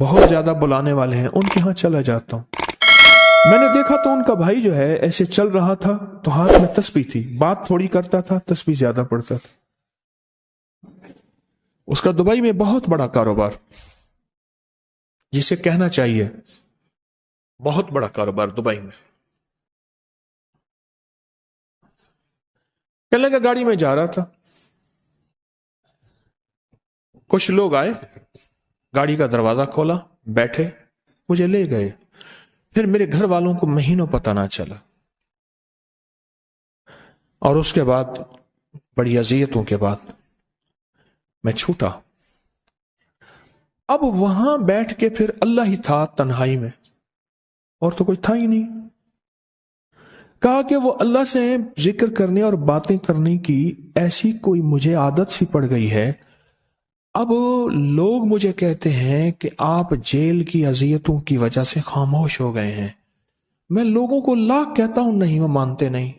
بہت زیادہ بلانے والے ہیں، ان کے ہاں چلا جاتا ہوں۔ میں نے دیکھا تو ان کا بھائی جو ہے ایسے چل رہا تھا تو ہاتھ میں تسبیح تھی، بات تھوڑی کرتا تھا، تسبیح زیادہ پڑھتا تھا۔ اس کا دبئی میں بہت بڑا کاروبار، جسے کہنا چاہیے بہت بڑا کاروبار دبئی میں۔ کہنے لگا گاڑی میں جا رہا تھا، کچھ لوگ آئے، گاڑی کا دروازہ کھولا، بیٹھے، مجھے لے گئے۔ پھر میرے گھر والوں کو مہینوں پتہ نہ چلا، اور اس کے بعد بڑی اذیتوں کے بعد میں چھوٹا۔ اب وہاں بیٹھ کے پھر اللہ ہی تھا تنہائی میں، اور تو کوئی تھا ہی نہیں۔ کہا کہ وہ اللہ سے ذکر کرنے اور باتیں کرنے کی ایسی کوئی مجھے عادت سی پڑ گئی ہے، اب لوگ مجھے کہتے ہیں کہ آپ جیل کی اذیتوں کی وجہ سے خاموش ہو گئے ہیں۔ میں لوگوں کو لاکھ کہتا ہوں، نہیں، وہ مانتے نہیں۔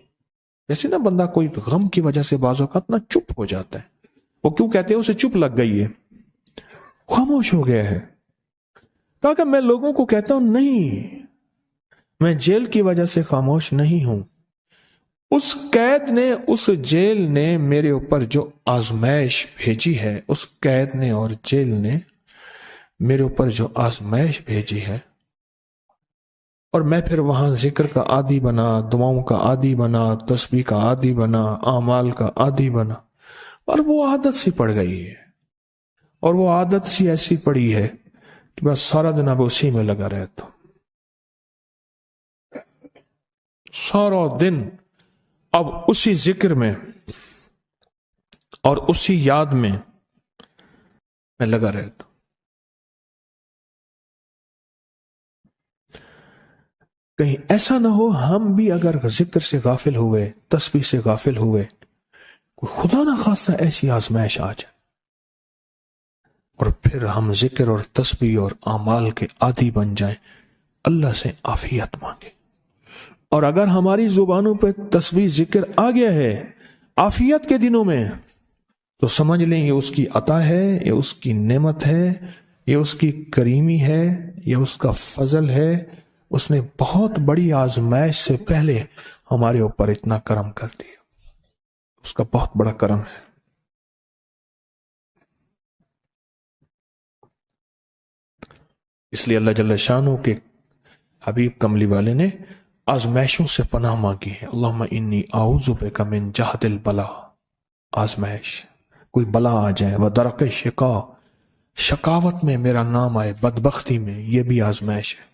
جیسے نا بندہ کوئی غم کی وجہ سے بعض اوقات نا چپ ہو جاتا ہے، وہ کیوں کہتے ہیں؟ اسے چپ لگ گئی ہے، خاموش ہو گیا ہے۔ کہا کہ میں لوگوں کو کہتا ہوں، نہیں، میں جیل کی وجہ سے خاموش نہیں ہوں۔ اس قید نے، اس جیل نے میرے اوپر جو آزمائش بھیجی ہے، اس قید نے اور جیل نے میرے اوپر جو آزمائش بھیجی ہے، اور میں پھر وہاں ذکر کا عادی بنا، دعاؤں کا عادی بنا، تسبیح کا عادی بنا، اعمال کا عادی بنا، اور وہ عادت سی پڑ گئی ہے، اور وہ عادت سی ایسی پڑی ہے کہ بس سارا دن اب اسی میں لگا رہتا ہوں، سارا دن اب اسی ذکر میں اور اسی یاد میں لگا رہتا ہوں۔ کہیں ایسا نہ ہو ہم بھی اگر ذکر سے غافل ہوئے، تسبیح سے غافل ہوئے، خدا نہ خواستہ ایسی آزمائش آ جائے، اور پھر ہم ذکر اور تسبیح اور اعمال کے عادی بن جائیں، اللہ سے عافیت مانگے۔ اور اگر ہماری زبانوں پہ تسبیح ذکر آ گیا ہے عافیت کے دنوں میں، تو سمجھ لیں یہ اس کی عطا ہے، یہ اس کی نعمت ہے، یہ اس کی کریمی ہے، یہ اس کا فضل ہے۔ اس نے بہت بڑی آزمائش سے پہلے ہمارے اوپر اتنا کرم کر دیا، اس کا بہت بڑا کرم ہے۔ اس لیے اللہ جل شانہ کے حبیب کملی والے نے آزمائشوں سے پناہ مانگی ہے۔ اللہم انی اعوذ بک من جہد البلاء، آزمائش، کوئی بلا آ جائے، ودرک الشقاء، شقاوت میں میرا نام آئے، بدبختی میں، یہ بھی آزمائش ہے،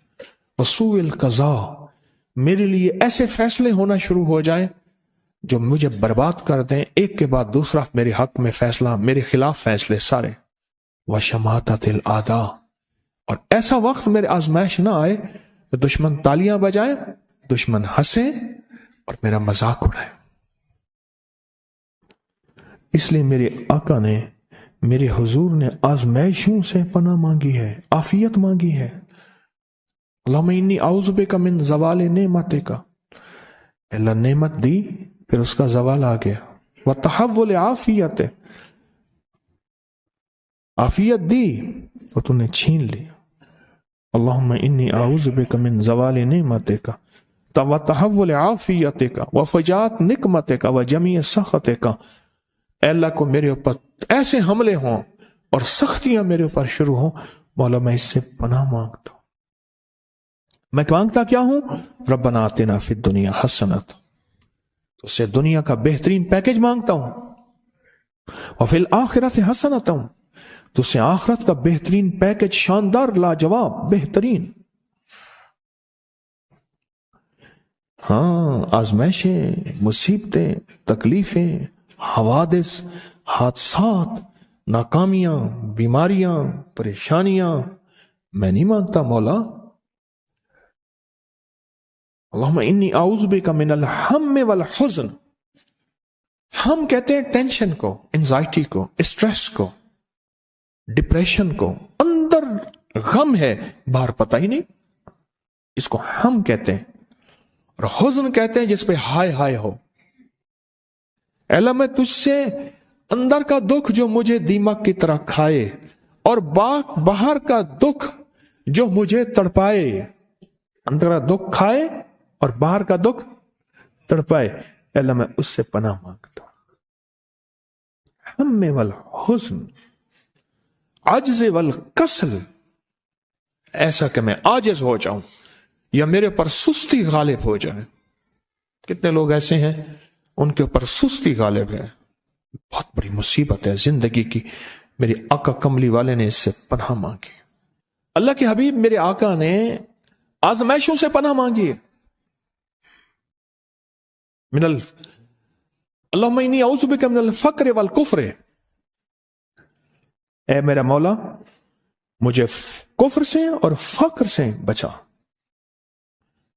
وسوء القضاء، میرے لیے ایسے فیصلے ہونا شروع ہو جائیں جو مجھے برباد کر دیں، ایک کے بعد دوسرا میرے حق میں فیصلہ، میرے خلاف فیصلے سارے، وشماتۃ الاعداء، اور ایسا وقت میرے آزمائش نہ آئے کہ دشمن تالیاں بجائے، دشمن ہنسے اور میرا مذاق اڑائے۔ اس لیے میرے آقا نے، میرے حضور نے آزمائشوں سے پناہ مانگی ہے، عافیت مانگی ہے۔ اللہم انی اعوذ بک من زوال نعمتک، اللہ نعمت دی پھر اس کا زوال آ گیا، وتحول عافیت، عافیت دی اور تو نے چھین لی۔ اللہم انی اعوذ بک من زوال نعمتک وتحول عافیتک وفجاءت نقمتک وجمیع سخطک، اے اللہ کو میرے اوپر ایسے حملے ہوں اور سختیاں میرے اوپر شروع ہوں، مولا میں اس سے پناہ مانگتا ہوں۔ میں مانگتا کیا ہوں؟ ربنا آتنا فی الدنیا حسنۃ، اس سے دنیا کا بہترین پیکج مانگتا ہوں، وفی الآخرۃ حسنۃ، تو اس سے آخرت کا بہترین پیکج، شاندار، لاجواب، بہترین۔ ہاں، آزمائشیں، مصیبتیں، تکلیفیں، حوادث، حادثات، ناکامیاں، بیماریاں، پریشانیاں، میں نہیں مانگتا مولا۔ اللہم انی اعوذ بک من الہم والحزن، ہم کہتے ہیں ٹینشن کو، انزائٹی کو، اسٹریس کو، ڈپریشن کو، اندر غم ہے باہر پتہ ہی نہیں، اس کو ہم کہتے ہیں، اور حزن کہتے ہیں جس پہ ہائے ہائے ہو۔ اے اللہ میں تجھ سے اندر کا دکھ جو مجھے دیمک کی طرح کھائے، اور باہر کا دکھ جو مجھے تڑپائے، اندر کا دکھ کھائے اور باہر کا دکھ تڑپائے، اے اللہ میں اس سے پناہ مانگتا ہوں۔ ہم والحزن، عجز والکسل، ایسا کہ میں عاجز ہو جاؤں یا میرے پر سستی غالب ہو جائے۔ کتنے لوگ ایسے ہیں ان کے اوپر سستی غالب ہے، بہت بڑی مصیبت ہے زندگی کی۔ میرے آقا کملی والے نے اس سے پناہ مانگی، اللہ کے حبیب میرے آقا نے آزمائشوں سے پناہ مانگی۔ اللہم انی اعوذ بک من الفقر والکفر، اے میرا مولا مجھے کفر سے اور فقر سے بچا۔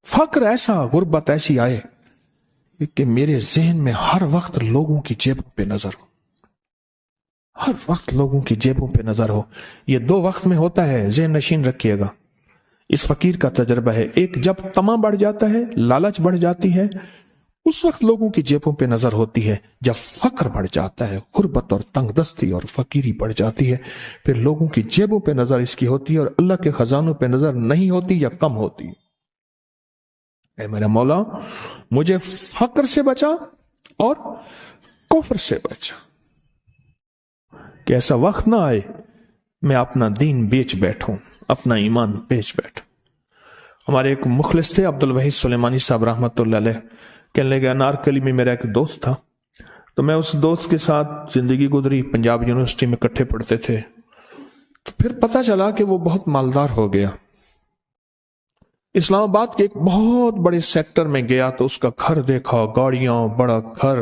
فقر ایسا، غربت ایسی آئے کہ میرے ذہن میں ہر وقت لوگوں کی جیبوں پہ نظر ہو، ہر وقت لوگوں کی جیبوں پہ نظر ہو۔ یہ دو وقت میں ہوتا ہے، ذہن نشین رکھیے گا۔ اس فقیر کا تجربہ ہے، ایک جب طمع بڑھ جاتا ہے، لالچ بڑھ جاتی ہے، اس وقت لوگوں کی جیبوں پہ نظر ہوتی ہے۔ جب فقر بڑھ جاتا ہے، غربت اور تنگ دستی اور فقیری بڑھ جاتی ہے، پھر لوگوں کی جیبوں پہ نظر اس کی ہوتی ہے اور اللہ کے خزانوں پہ نظر نہیں ہوتی یا کم ہوتی۔ اے میرا مولا مجھے فقر سے بچا اور کفر سے بچا، کہ ایسا وقت نہ آئے میں اپنا دین بیچ بیٹھوں، اپنا ایمان بیچ بیٹھوں۔ ہمارے ایک مخلص تھے عبد الوحید سلیمانی صاحب رحمۃ اللہ علیہ، کہنے لگے انارکلی میں میرا ایک دوست تھا، تو میں اس دوست کے ساتھ زندگی گزری، پنجاب یونیورسٹی میں اکٹھے پڑھتے تھے۔ تو پھر پتہ چلا کہ وہ بہت مالدار ہو گیا، اسلام آباد کے ایک بہت بڑے سیکٹر میں گیا تو اس کا گھر دیکھا، گاڑیاں، بڑا گھر،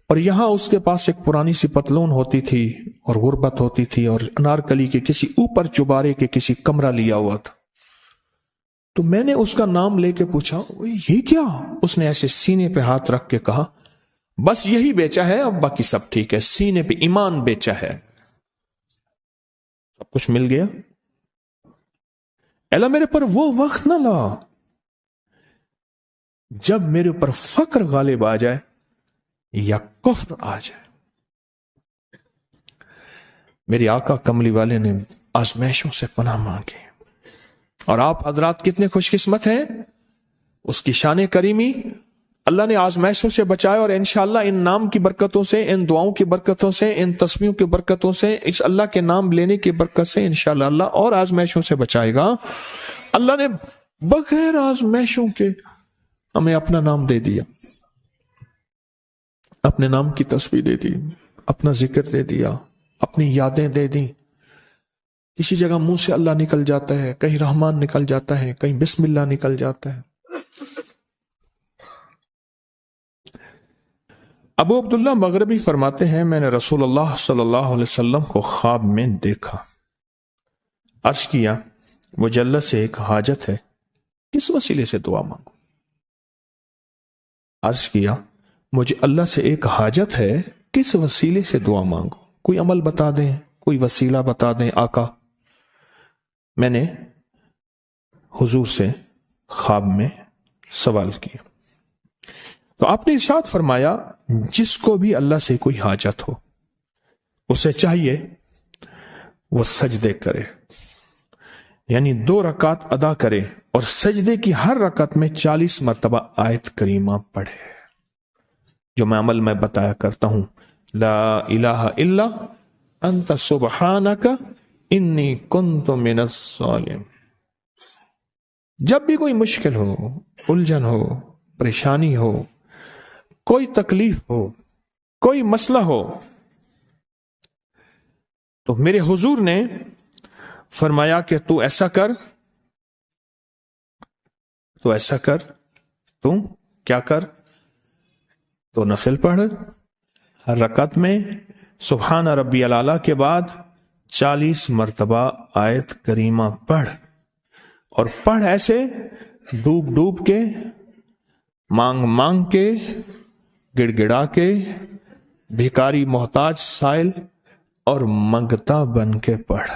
اور یہاں اس کے پاس ایک پرانی سی پتلون ہوتی تھی اور غربت ہوتی تھی، اور انارکلی کے کسی اوپر چبارے کے کسی کمرہ لیا ہوا تھا۔ تو میں نے اس کا نام لے کے پوچھا یہ کیا؟ اس نے ایسے سینے پہ ہاتھ رکھ کے کہا بس یہی بیچا ہے، اب باقی سب ٹھیک ہے، سینے پہ ایمان بیچا ہے، سب کچھ مل گیا۔ اللہ میرے پر وہ وقت نہ لا جب میرے اوپر فقر غالب آ جائے یا کفر آ جائے۔ میرے آقا کملی والے نے آزمائشوں سے پناہ مانگی، اور آپ حضرات کتنے خوش قسمت ہیں، اس کی شان کریمی اللہ نے آزمائشوں سے بچائے، اور انشاءاللہ ان نام کی برکتوں سے، ان دعاؤں کی برکتوں سے، ان تسبیحوں کی برکتوں سے، اس اللہ کے نام لینے کی برکت سے انشاءاللہ اللہ اور آزمائشوں سے بچائے گا۔ اللہ نے بغیر آزمائشوں کے ہمیں اپنا نام دے دیا، اپنے نام کی تسبیح دے دی، اپنا ذکر دے دیا، اپنی یادیں دے دی۔ کسی جگہ منہ سے اللہ نکل جاتا ہے، کہیں رحمان نکل جاتا ہے، کہیں بسم اللہ نکل جاتا ہے۔ ابو عبداللہ مغربی فرماتے ہیں میں نے رسول اللہ صلی اللہ علیہ وسلم کو خواب میں دیکھا، عرض کیا مجھے اللہ سے ایک حاجت ہے، کس وسیلے سے دعا مانگوں؟ عرض کیا مجھے اللہ سے ایک حاجت ہے، کس وسیلے سے دعا مانگوں؟ کوئی عمل بتا دیں، کوئی وسیلہ بتا دیں آقا۔ میں نے حضور سے خواب میں سوال کیا تو آپ نے ارشاد فرمایا جس کو بھی اللہ سے کوئی حاجت ہو اسے چاہیے وہ سجدے کرے، یعنی 2 رکعت ادا کرے اور سجدے کی ہر رکعت میں 40 مرتبہ آیت کریمہ پڑھے، جو میں عمل میں بتایا کرتا ہوں، لا الہ الا انت سبحانک انی کنت من الظالمین۔ جب بھی کوئی مشکل ہو، الجھن ہو، پریشانی ہو، کوئی تکلیف ہو، کوئی مسئلہ ہو، تو میرے حضور نے فرمایا کہ تو ایسا کر، تو کیا کر، تو نفل پڑھ، ہر رکعت میں سبحان ربی الاعلیٰ کے بعد 40 مرتبہ آیت کریمہ پڑھ، اور پڑھ ایسے ڈوب ڈوب کے، مانگ مانگ کے، گڑ گڑا کے، بھیکاری محتاج سائل اور منگتا بن کے پڑھ۔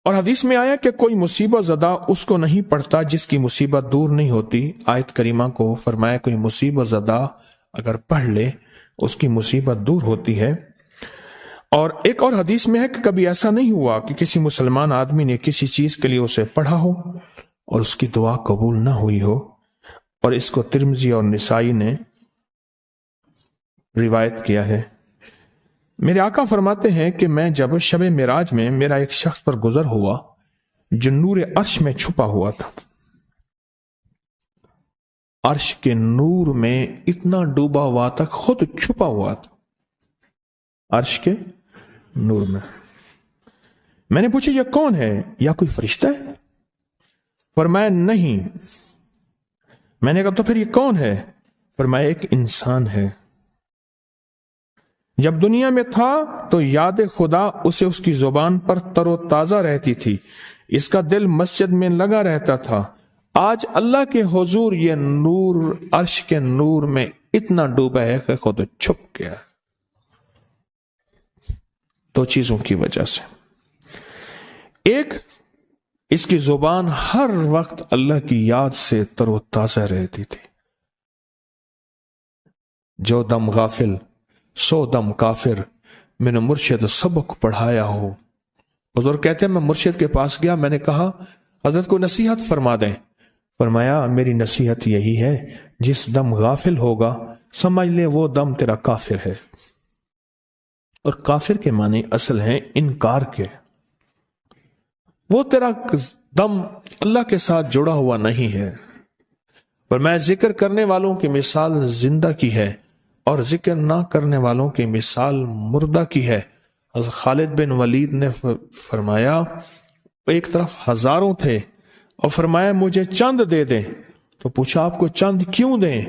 اور حدیث میں آیا کہ کوئی مصیبت زدہ اس کو نہیں پڑھتا جس کی مصیبت دور نہیں ہوتی۔ آیت کریمہ کو فرمایا کوئی مصیبت زدہ اگر پڑھ لے اس کی مصیبت دور ہوتی ہے۔ اور ایک اور حدیث میں ہے کہ کبھی ایسا نہیں ہوا کہ کسی مسلمان آدمی نے کسی چیز کے لیے اسے پڑھا ہو اور اس کی دعا قبول نہ ہوئی ہو، اور اس کو ترمذی اور نسائی نے روایت کیا ہے۔ میرے آقا فرماتے ہیں کہ میں جب شب معراج میں میرا ایک شخص پر گزر ہوا جو نور عرش میں چھپا ہوا تھا، عرش کے نور میں اتنا ڈوبا ہوا تھا، خود چھپا ہوا تھا عرش کے نور میں۔ میں نے پوچھا یہ کون ہے؟ یا کوئی فرشتہ ہے؟ فرمایا نہیں۔ میں نے کہا تو پھر یہ کون ہے؟ فرمایا ایک انسان ہے، جب دنیا میں تھا تو یاد خدا اسے اس کی زبان پر تر و تازہ رہتی تھی، اس کا دل مسجد میں لگا رہتا تھا، آج اللہ کے حضور یہ نور عرش کے نور میں اتنا ڈوبا ہے کہ خود چھپ گیا۔ دو چیزوں کی وجہ سے، ایک، اس کی زبان ہر وقت اللہ کی یاد سے تر و تازہ رہتی تھی۔ جو دم غافل سو دم کافر، میں نے مرشد سبق پڑھایا ہو۔ حضور کہتے ہیں میں مرشد کے پاس گیا، میں نے کہا حضرت کو نصیحت فرما دیں۔ فرمایا میری نصیحت یہی ہے، جس دم غافل ہوگا سمجھ لے وہ دم تیرا کافر ہے۔ اور کافر کے معنی اصل ہیں انکار کے، وہ تیرا دم اللہ کے ساتھ جڑا ہوا نہیں ہے۔ پر میں ذکر کرنے والوں کی مثال زندہ کی ہے اور ذکر نہ کرنے والوں کی مثال مردہ کی ہے۔ حضرت خالد بن ولید نے فرمایا ایک طرف ہزاروں تھے اور فرمایا مجھے چند دے دیں، تو پوچھا آپ کو چند کیوں دیں؟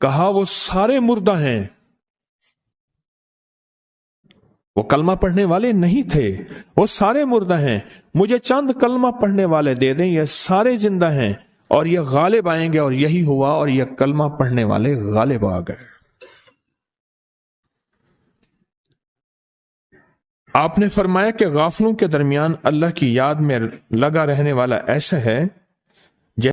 کہا وہ سارے مردہ ہیں، وہ کلمہ پڑھنے والے نہیں تھے، وہ سارے مردہ ہیں، مجھے چند کلمہ پڑھنے والے دے دیں، یہ سارے زندہ ہیں اور یہ غالب آئیں گے۔ اور یہی ہوا، اور یہ کلمہ پڑھنے والے غالب آ گئے۔ آپ نے فرمایا کہ غافلوں کے درمیان اللہ کی یاد میں لگا رہنے والا ایسا ہے